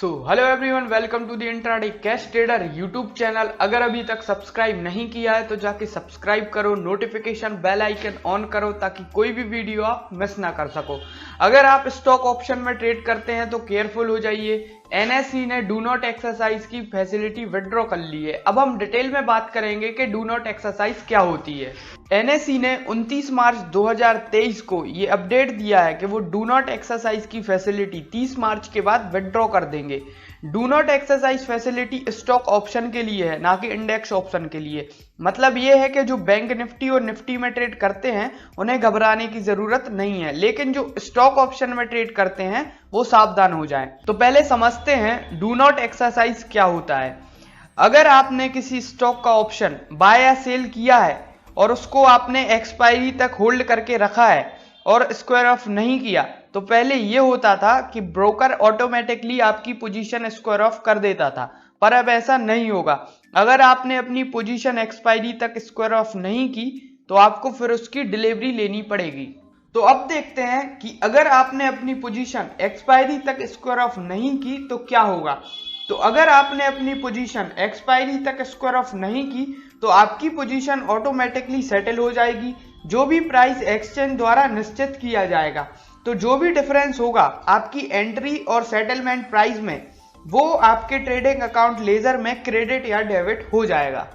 Hello everyone, welcome to the intraday cash trader YouTube channel. अगर अभी तक subscribe नहीं किया है तो जाके सब्सक्राइब करो, नोटिफिकेशन बेल आइकन ऑन करो ताकि कोई भी वीडियो आप मिस ना कर सको। अगर आप स्टॉक ऑप्शन में ट्रेड करते हैं तो केयरफुल हो जाइए। एनएसई ने डू नॉट एक्सरसाइज की फैसिलिटी विड्रॉ कर ली है। अब हम डिटेल में बात करेंगे कि डू नॉट एक्सरसाइज क्या होती है। एनएसई ने 29 मार्च 2023 को ये अपडेट दिया है कि वो डू नॉट एक्सरसाइज की फैसिलिटी 30 मार्च के बाद विड्रॉ कर देंगे। Do not exercise facility stock option के लिए है, ना कि इंडेक्स ऑप्शन के लिए। मतलब ये है कि जो बैंक निफ्टी और निफ्टी में ट्रेड करते हैं उन्हें घबराने की जरूरत नहीं है, लेकिन जो स्टॉक ऑप्शन में ट्रेड करते हैं वो सावधान हो जाएं। तो पहले समझते हैं डू नॉट एक्सरसाइज क्या होता है। अगर आपने किसी स्टॉक का ऑप्शन बाय या सेल किया है और उसको आपने एक्सपायरी तक होल्ड करके रखा है और स्क्वायर ऑफ नहीं किया, तो पहले ये होता था कि ब्रोकर ऑटोमेटिकली आपकी पोजीशन स्क्वायर ऑफ कर देता था, पर अब ऐसा नहीं होगा। अगर आपने अपनी पोजीशन एक्सपायरी तक स्क्वायर ऑफ नहीं की तो आपको फिर उसकी डिलीवरी लेनी पड़ेगी। तो अब देखते हैं कि अगर आपने अपनी पोजीशन एक्सपायरी तक स्क्वायर ऑफ नहीं की तो क्या होगा। तो अगर आपने अपनी पोजीशन एक्सपायरी तक स्क्वायर ऑफ नहीं की तो आपकी पोजीशन ऑटोमेटिकली सेटल हो जाएगी, जो भी प्राइस एक्सचेंज द्वारा निश्चित किया जाएगा। तो जो भी डिफरेंस होगा आपकी एंट्री और सेटलमेंट प्राइस में, वो आपके ट्रेडिंग अकाउंट लेजर में क्रेडिट या डेबिट हो जाएगा।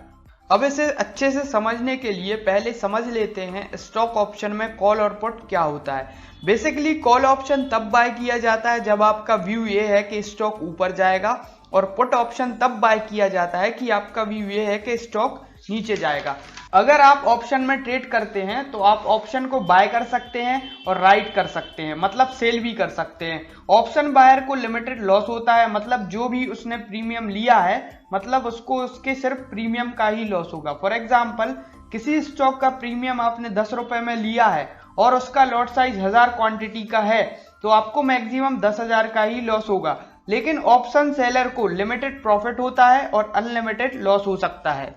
अब इसे अच्छे से समझने के लिए पहले समझ लेते हैं स्टॉक ऑप्शन में कॉल और पुट क्या होता है। बेसिकली कॉल ऑप्शन तब बाय किया जाता है जब आपका व्यू ये है कि स्टॉक ऊपर जाएगा, और पुट ऑप्शन तब बाय किया जाता है कि आपका व्यू ये है कि स्टॉक नीचे जाएगा। अगर आप ऑप्शन में ट्रेड करते हैं तो आप ऑप्शन को बाय कर सकते हैं और राइट कर सकते हैं, मतलब सेल भी कर सकते हैं। ऑप्शन बायर को लिमिटेड लॉस होता है, मतलब जो भी उसने प्रीमियम लिया है मतलब उसको उसके सिर्फ प्रीमियम का ही लॉस होगा। फॉर एग्जाम्पल, किसी स्टॉक का प्रीमियम आपने 10 रुपए में लिया है और उसका लॉट साइज 1000 क्वांटिटी का है, तो आपको मैक्सिमम 10,000 का ही लॉस होगा। लेकिन ऑप्शन सेलर को लिमिटेड प्रॉफिट होता है और अनलिमिटेड लॉस हो सकता है।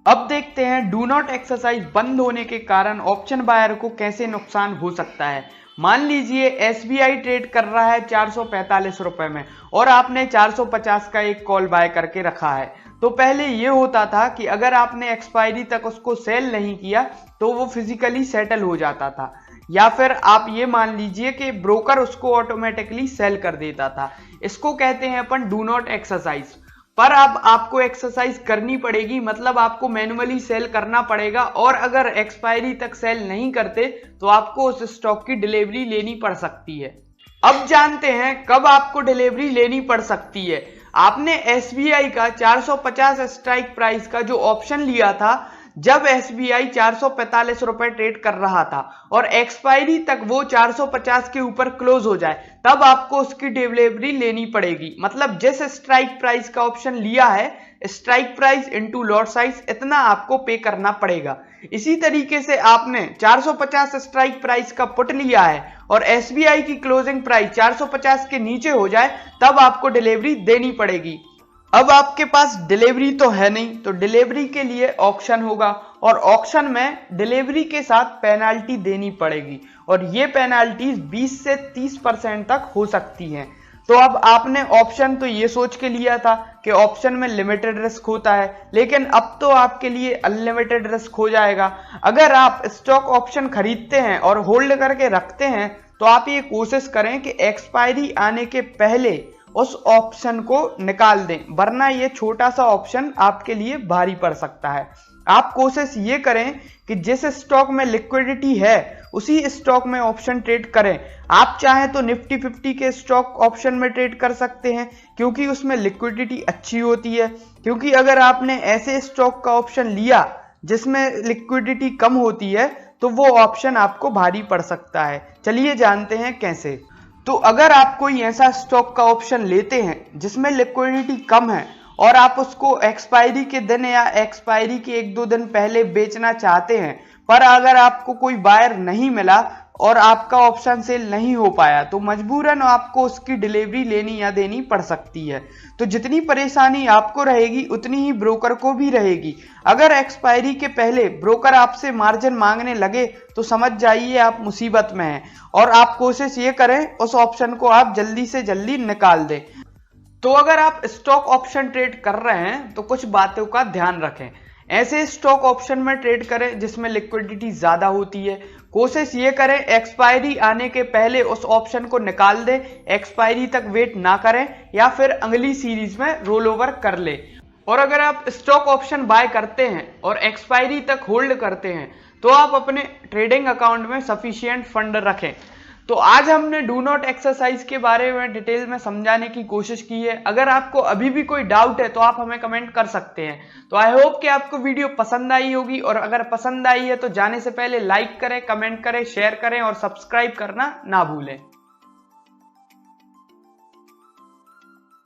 अब देखते हैं डू नॉट एक्सरसाइज बंद होने के कारण ऑप्शन बायर को कैसे नुकसान हो सकता है। मान लीजिए एसबीआई ट्रेड कर रहा है 445 रुपए में और आपने 450 का एक कॉल बाय करके रखा है। तो पहले ये होता था कि अगर आपने एक्सपायरी तक उसको सेल नहीं किया तो वो फिजिकली सेटल हो जाता था, या फिर आप ये मान लीजिए कि ब्रोकर उसको ऑटोमेटिकली सेल कर देता था। इसको कहते हैं अपन डू नॉट एक्सरसाइज। पर अब आपको एक्सरसाइज करनी पड़ेगी, मतलब आपको मैन्युअली सेल करना पड़ेगा, और अगर एक्सपायरी तक सेल नहीं करते तो आपको उस स्टॉक की डिलीवरी लेनी पड़ सकती है। अब जानते हैं कब आपको डिलीवरी लेनी पड़ सकती है। आपने एसबीआई का 450 स्ट्राइक प्राइस का जो ऑप्शन लिया था, जब एसबीआई 445 रुपए ट्रेड कर रहा था और एक्सपायरी तक वो 450 के ऊपर क्लोज हो जाए, तब आपको उसकी डिलीवरी लेनी पड़ेगी। मतलब जिस स्ट्राइक प्राइस का ऑप्शन लिया है, strike price into lot size, इतना आपको पे करना पड़ेगा। इसी तरीके से आपने 450 स्ट्राइक प्राइस का पुट लिया है और एसबीआई की क्लोजिंग प्राइस 450 के नीचे हो जाए, तब आपको डिलीवरी देनी पड़ेगी। अब आपके पास डिलीवरी तो है नहीं, तो डिलीवरी के लिए ऑक्शन होगा, और ऑक्शन में डिलीवरी के साथ पेनाल्टी देनी पड़ेगी, और ये पेनाल्टीज 20 से 30% तक हो सकती हैं। तो अब आपने ऑप्शन तो ये सोच के लिया था कि ऑप्शन में लिमिटेड रिस्क होता है, लेकिन अब तो आपके लिए अनलिमिटेड रिस्क हो जाएगा। अगर आप स्टॉक ऑप्शन खरीदते हैं और होल्ड करके रखते हैं तो आप ये कोशिश करें कि एक्सपायरी आने के पहले उस ऑप्शन को निकाल दें, वरना ये छोटा सा ऑप्शन आपके लिए भारी पड़ सकता है। आप कोशिश ये करें कि जिस स्टॉक में लिक्विडिटी है उसी स्टॉक में ऑप्शन ट्रेड करें। आप चाहें तो निफ्टी 50 के स्टॉक ऑप्शन में ट्रेड कर सकते हैं, क्योंकि उसमें लिक्विडिटी अच्छी होती है। क्योंकि अगर आपने ऐसे स्टॉक का ऑप्शन लिया जिसमें लिक्विडिटी कम होती है तो वो ऑप्शन आपको भारी पड़ सकता है। चलिए जानते हैं कैसे। तो अगर आप कोई ऐसा स्टॉक का ऑप्शन लेते हैं जिसमें लिक्विडिटी कम है और आप उसको एक्सपायरी के दिन या एक्सपायरी के 1-2 दिन पहले बेचना चाहते हैं, पर अगर आपको कोई बायर नहीं मिला और आपका ऑप्शन सेल नहीं हो पाया, तो मजबूरन आपको उसकी डिलीवरी लेनी या देनी पड़ सकती है। तो जितनी परेशानी आपको रहेगी उतनी ही ब्रोकर को भी रहेगी। अगर एक्सपायरी के पहले ब्रोकर आपसे मार्जिन मांगने लगे तो समझ जाइए आप मुसीबत में हैं, और आप कोशिश ये करें उस ऑप्शन को आप जल्दी से जल्दी निकाल दें। तो अगर आप स्टॉक ऑप्शन ट्रेड कर रहे हैं तो कुछ बातों का ध्यान रखें। ऐसे स्टॉक ऑप्शन में ट्रेड करें जिसमें लिक्विडिटी ज्यादा होती है। कोशिश ये करें एक्सपायरी आने के पहले उस ऑप्शन को निकाल दें, एक्सपायरी तक वेट ना करें या फिर अगली सीरीज में रोल ओवर कर ले। और अगर आप स्टॉक ऑप्शन बाय करते हैं और एक्सपायरी तक होल्ड करते हैं तो आप अपने ट्रेडिंग अकाउंट में सफिशिएंट फंड रखें। तो आज हमने डू नॉट एक्सरसाइज के बारे में डिटेल में समझाने की कोशिश की है। अगर आपको अभी भी कोई डाउट है तो आप हमें कमेंट कर सकते हैं। तो आई होप कि आपको वीडियो पसंद आई होगी, और अगर पसंद आई है तो जाने से पहले लाइक करें, कमेंट करें, शेयर करें और सब्सक्राइब करना ना भूलें।